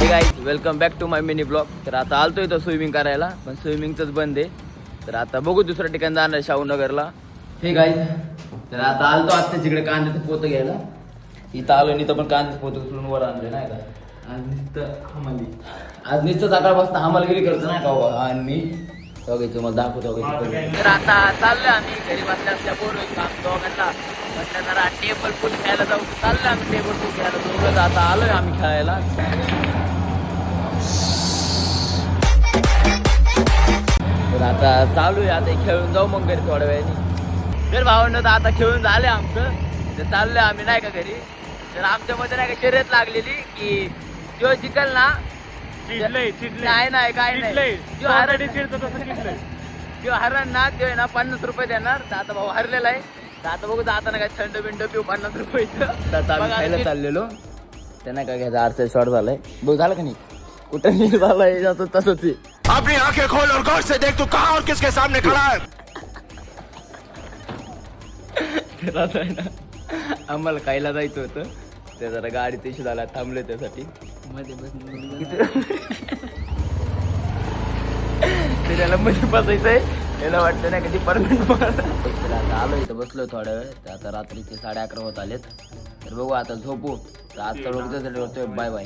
Guys welcome back to my mini blog. तर आता आलतो इथं स्विमिंग करायला, पण स्विमिंगचंच बंद आहे. तर आता बघू दुसऱ्या ठिकाणी जाणार शाहूनगरला. हे गाईज तर आता आलतो आता तिकडे कांद्याचं पोतं घ्यायला. इथं आलो आणि इथं पण कांद्याचं पोतं उचलून वर आणलं नाही का. आज नुसतं सकाळपासून हमालगिरी करतो नाही का बाबा. आणि मी बघायचं तुम्हाला दाखवतो. तर आता चाललोय आम्ही घरी बसल्या असल्या बोलून काम दोघांना म्हटलं जरा टेबल फुल खेळायला जाऊ. चाललोय आम्ही टेबल फुल खेळायला दोघं. आता आलोय आम्ही खेळायला. तर आता चालू आहे, आता खेळून जाऊ मग घरी थोड्या वेळाने. तर भावंड तर आता खेळून झाले आमचं. तर चाललोय आम्ही नाही का घरी. तर आमच्यामध्ये नाही का शर्यत लागलेली की जो जिंकल ना नाही नाही काय नाही जो हरण ना तो आहे ना 50 रुपये देणार. तर आता भाऊ हरलेला आहे. तर आता बघू आता ना काय थंड बिंड पिऊ 50 रुपये खायला चाललेलो. त्यांना काय घ्यायचं आरसे शॉर्ट झालाय. बघ झालं का नाही कुठं नाही झालाय जातो तसंच आहे. अपनी आंखें खोल और गौर से देख तू कहां और किसके सामने खड़ा है. आम्हाला खायला जायचं होतं. ते जरा गाडी तिशी झाला थांबले त्यासाठी ते त्याला मध्ये बसायचंय. त्याला वाटतं नाही कधी परमनंट. आता आलो इथं बसलो थोड्या वेळ. आता रात्रीचे 11:30 होत आलेत. तर बघू आता झोपू. तर आजचा लोक बाय बाय.